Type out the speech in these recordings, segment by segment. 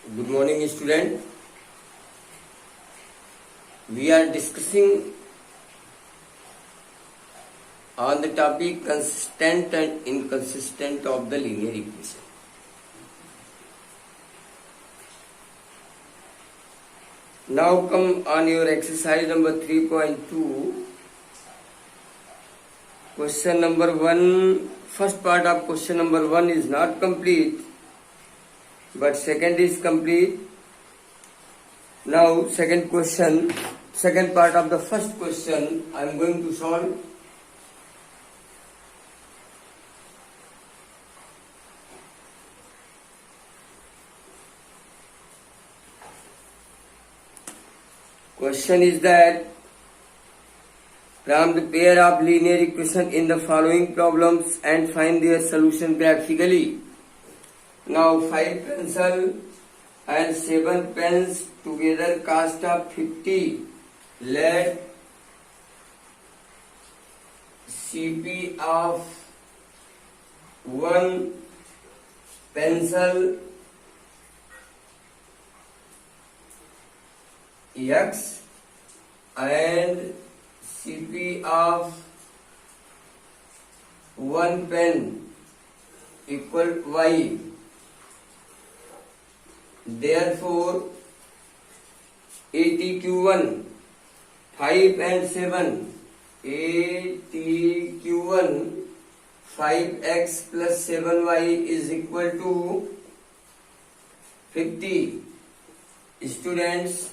Good morning, student. We are discussing on the topic consistent and inconsistent of the linear equation. Now come on your exercise number 3.2. Question number 1. First part of question number 1 is not complete, but second is complete. Now second part of the first question I am going to solve. Question is that from the pair of linear equation in the following problems and find their solution graphically. Now 5 pencil and 7 pens together cost of 50. Let CP of 1 pencil X and CP of 1 pen equal Y. Therefore, ATQ1 5 and 7, ATQ1 5x plus 7y is equal to 50. Students,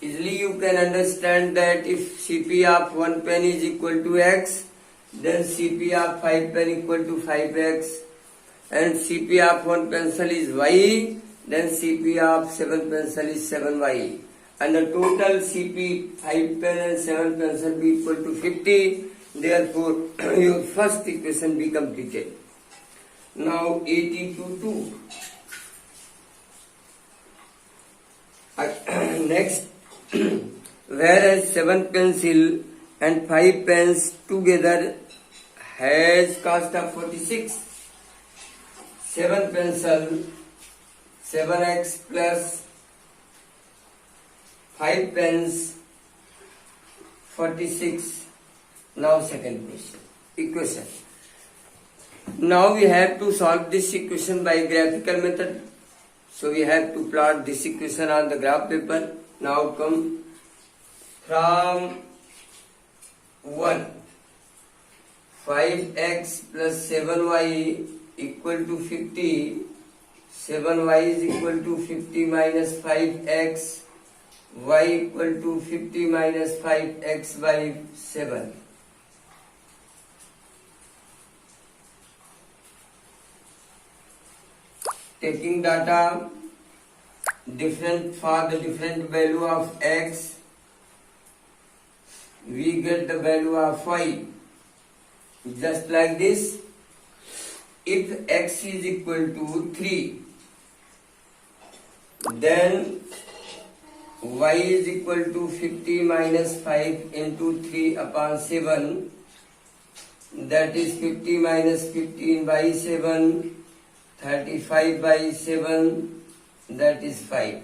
easily you can understand that if CP of 1 pen is equal to x, then CP of 5 pen equal to 5x, and CP of 1 pencil is y, then CP of 7 pencil is 7y, and the total CP 5 pen and 7 pencil be equal to 50. Therefore, your first equation be completed. Now ATQ2. Next, whereas 7 pencil and 5 pens together has cost of 46. 7 pencil 7x plus 5 pens 46. Now second equation. Now we have to solve this equation by graphical method. So we have to plot this equation on the graph paper. Now come from 1 5x plus 7y equal to 50. 7y is equal to 50 minus 5x, y equal to 50 minus 5x by 7. Taking data different for the different value of x, we get the value of y. Just like this, if x is equal to 3, then y is equal to 50 minus 5 into 3 upon 7, that is 50 minus 15 by 7, 35 by 7, that is 5.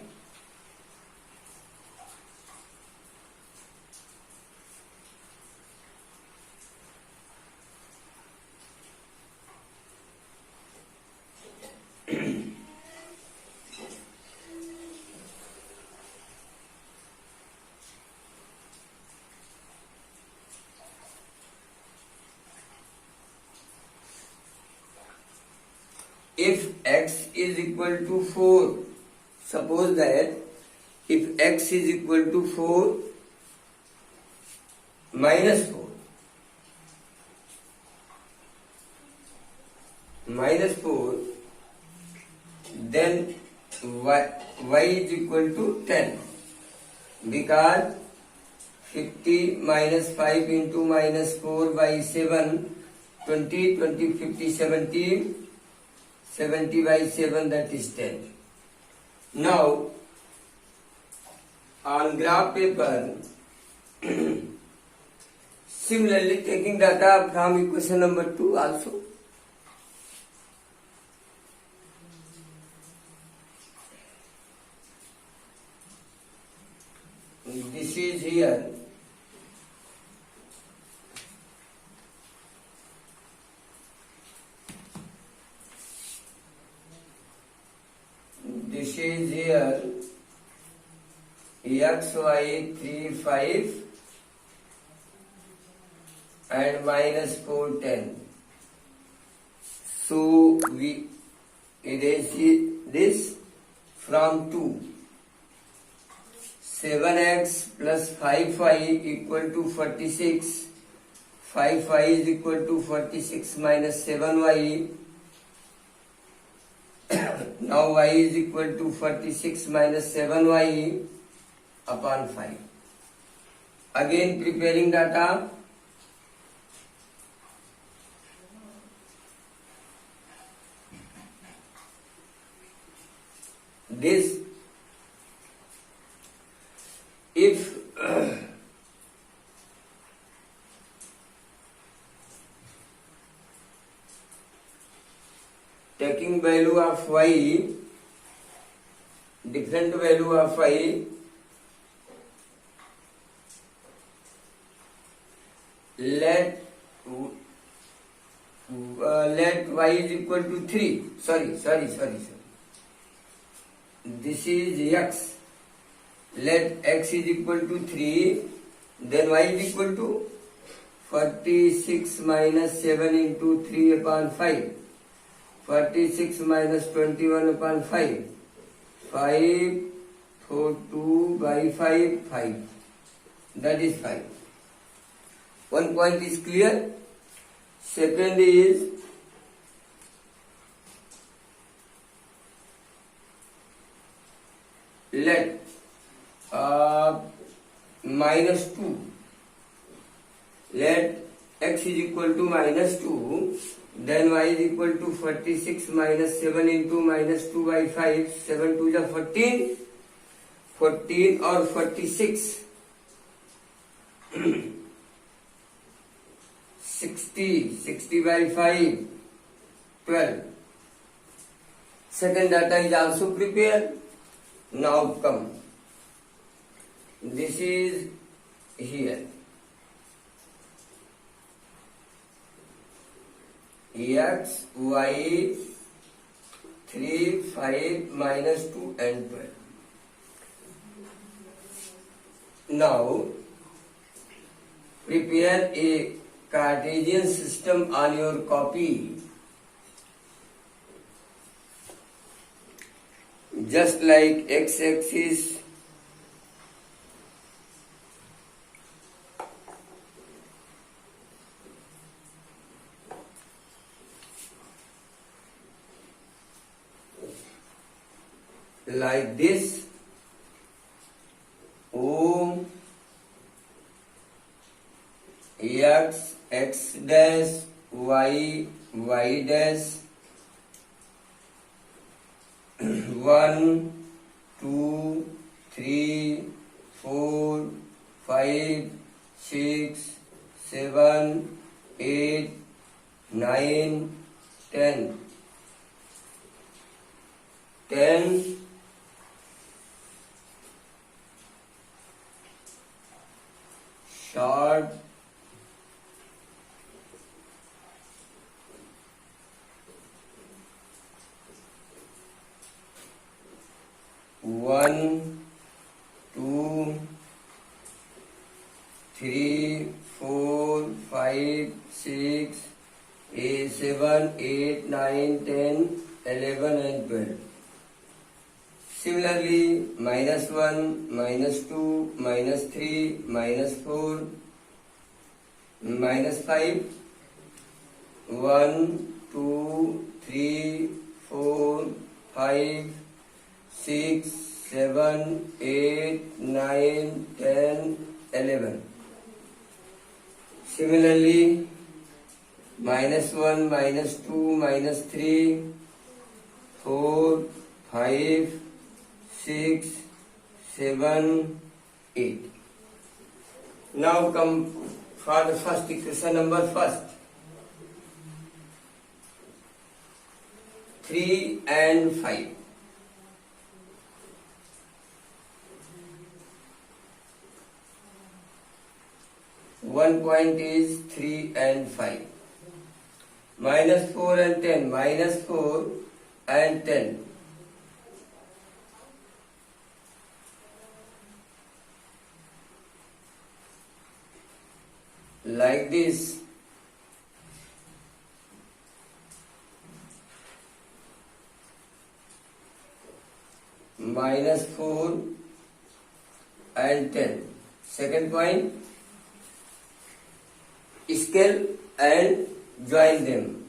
If x is equal to 4, suppose that if x is equal to 4 minus 4, then y is equal to 10, because 50 minus 5 into minus 4 by 7, 20, 20, 50, 70, 70 by 7, that is 10. Now, on graph paper, similarly taking data from equation number 2 also, this is here. This is here x, y, 3, 5 and minus 4, 10. So we erase this from 2. 7x plus 5y equal to 46. 5y is equal to 46 minus 7y. Now y is equal to 46 minus 7y upon 5. Again preparing data. This, if taking value of y, different value of y, let y is equal to 3. Sorry. This is x. Let x is equal to 3. Then y is equal to 46 minus 7 into 3 upon 5. 46 minus 21 upon 5. 5, 4, 2 by 5, 5. That is 5. One point is clear. Second is, let minus 2. Let x is equal to minus 2. Then y is equal to 46 minus 7 into minus 2 by 5. 7 to the 14. 14 or 46. 60 by 5. 12. Second data is also prepared. Now come. This is here. X, y, 3, 5, minus 2 and 12. Now, prepare a Cartesian system on your copy. Just like x-axis, like this, O, x, x dash, y, y dash, 1, 2, 3, 4, 5, 6, 7, 8, 9, 10. 10, short, 1, 2, 3, 4, 5, 6, 7, 8, 9, 10, 11 and 12. Similarly, minus 1, minus 2, minus 3, minus 4, minus 5, 1, 2, 3, 4, 5, 6, 7, 8, 9, 10, 11. Similarly, minus 1, minus 2, minus 3, 4, 5, 6, 7, 8. Now come for the first equation number first. 3 and 5. one point is 3 and 5. Minus 4 and 10. Minus 4 and 10. Like this. Minus 4 and 10. Second point, scale and join them.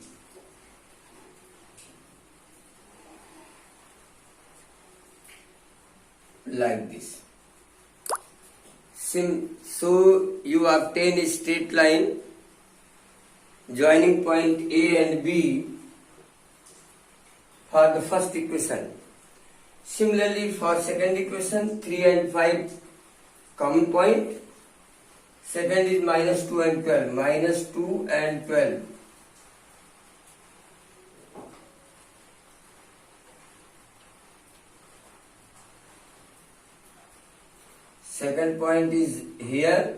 Like this. So you obtain a straight line joining point A and B for the first equation. Similarly, for second equation, 3 and 5 common point. Second is minus 2 and 12. Minus 2 and 12. Second point is here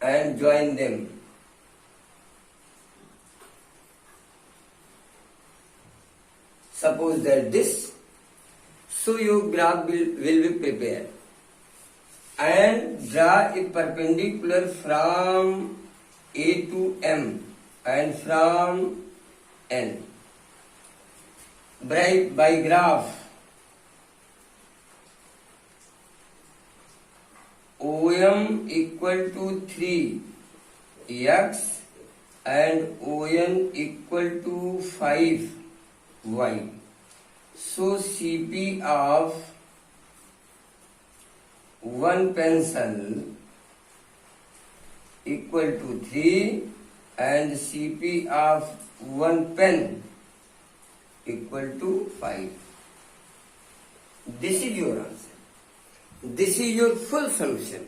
and join them. Suppose that this, so your graph will be prepared and draw a perpendicular from A to M and from N. By graph OM equal to 3x and ON equal to 5y. So CP of one pencil equal to 3 and CP of one pen equal to 5. This is your answer. This is your full solution.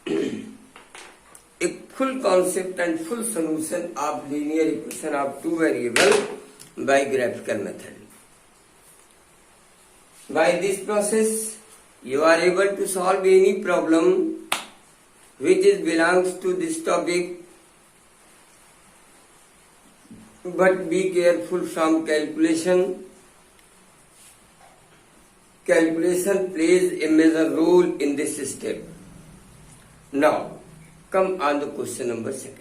A full concept and full solution of linear equation of two variables by graphical method. By this process, you are able to solve any problem which belongs to this topic, but be careful from calculation. Calculation plays a major role in this step. Now, come on the question number 2.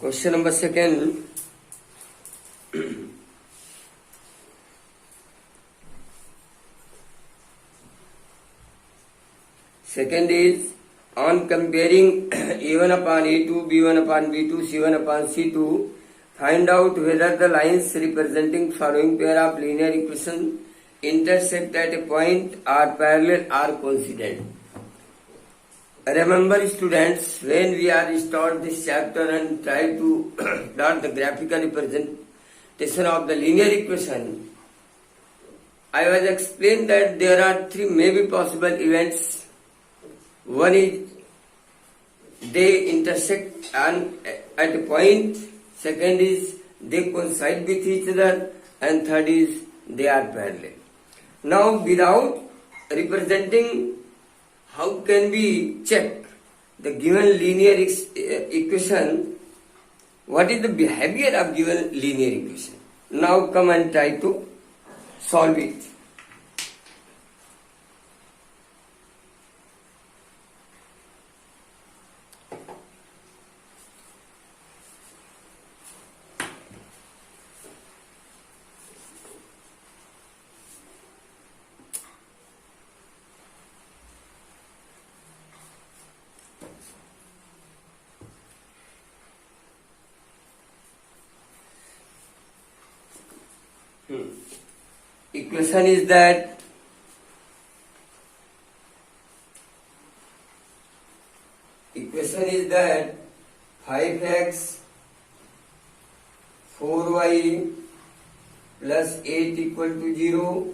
Question number 2. Second is, on comparing A1 upon A2, B1 upon B2, C1 upon C2, find out whether the lines representing following pair of linear equations intersect at a point, are parallel, or coincident. Remember students, when we are start this chapter and try to plot the graphical representation of the linear equation, I was explained that there are three maybe possible events. One is they intersect at a point, second is they coincide with each other, and third is they are parallel. Now, without representing, how can we check the given linear equation? What is the behavior of given linear equation? Now come and try to solve it. Equation is that equation is that 5x 4y plus 8 equal to 0,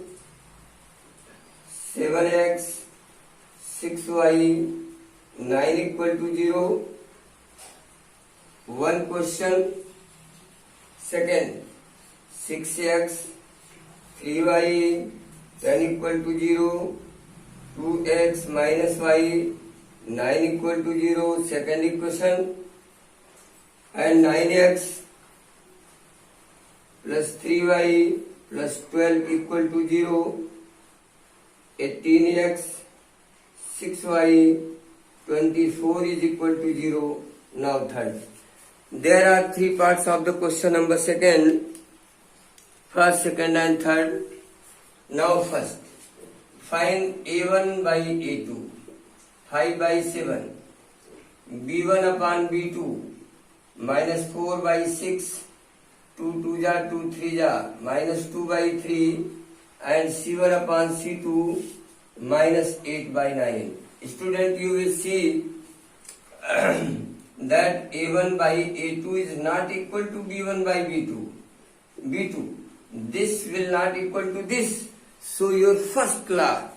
7x 6y 9 equal to 0. One question. Second, 6x 3y 10 equal to 0. 2x minus y 9 equal to 0. Second equation. And 9x plus 3y plus 12 equal to 0. 18x 6y 24 is equal to 0. Now third. There are three parts of the question number second. First, second and third. Now first. Find A1 by A2. 5 by 7. B1 upon B2. Minus 4 by 6. 2 2 ja 2 3 ja. Minus 2 by 3. And C1 upon C2. Minus 8 by 9. Student, you will see that A1 by A2 is not equal to B1 by B2. This will not equal to this. So your first law,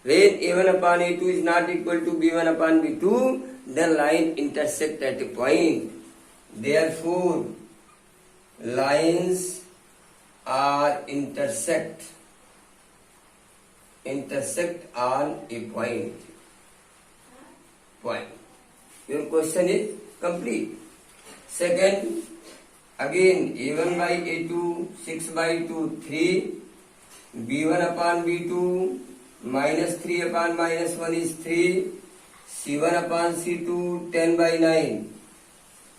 when A1 upon A2 is not equal to B1 upon B2, then line intersect at a point. Therefore, lines are intersect on a point. Your question is complete. Second, again A1 by A2, 6 by 2, 3. B1 upon B2, minus 3 upon minus 1 is 3. C1 upon C2, 10 by 9.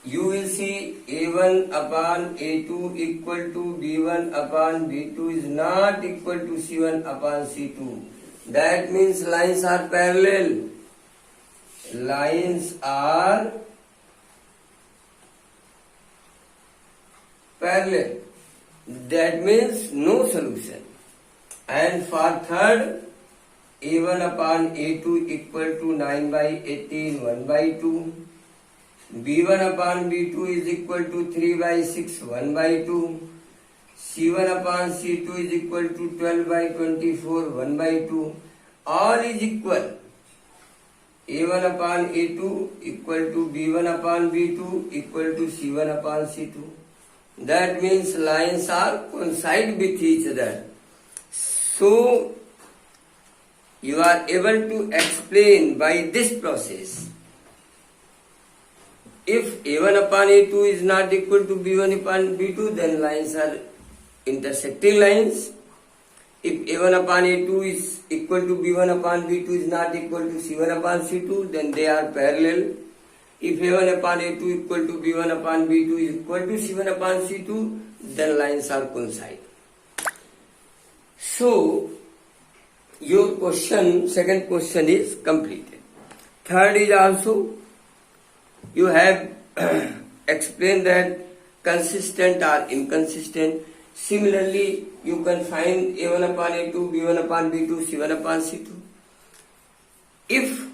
You will see A1 upon A2 equal to B1 upon B2 is not equal to C1 upon C2. That means lines are parallel. Lines are parallel. That means no solution. And for third, A1 upon A2 equal to 9 by 18, 1 by 2. B1 upon B2 is equal to 3 by 6, 1 by 2. C1 upon C2 is equal to 12 by 24, 1 by 2. All is equal. A1 upon A2 equal to B1 upon B2 equal to C1 upon C2. That means lines are coincide with each other. So, you are able to explain by this process. If A1 upon A2 is not equal to B1 upon B2, then lines are intersecting lines. If A1 upon A2 is equal to B1 upon B2 is not equal to C1 upon C2, then they are parallel. If A1 upon A2 equal to B1 upon B2 is equal to C1 upon C2, then lines are coincide. So, your question, second question is completed. Third is also, you have explained that consistent or inconsistent. Similarly, you can find A1 upon A2, B1 upon B2, C1 upon C2. If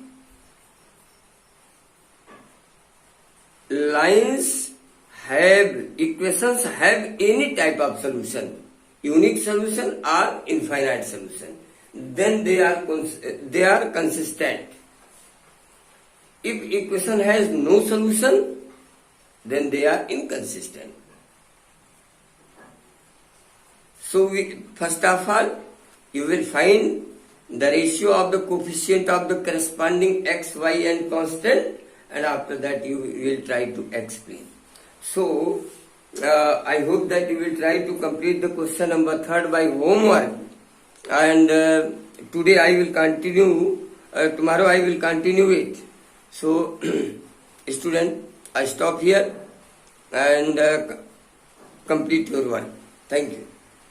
lines have, equations have any type of solution, unique solution or infinite solution, then they are consistent. If equation has no solution, then they are inconsistent. So first of all, you will find the ratio of the coefficient of the corresponding x, y and constant, and after that you will try to explain. So I hope that you will try to complete the question number third by homework, and today I will continue, tomorrow I will continue it. So student, I stop here and complete your work. Thank you.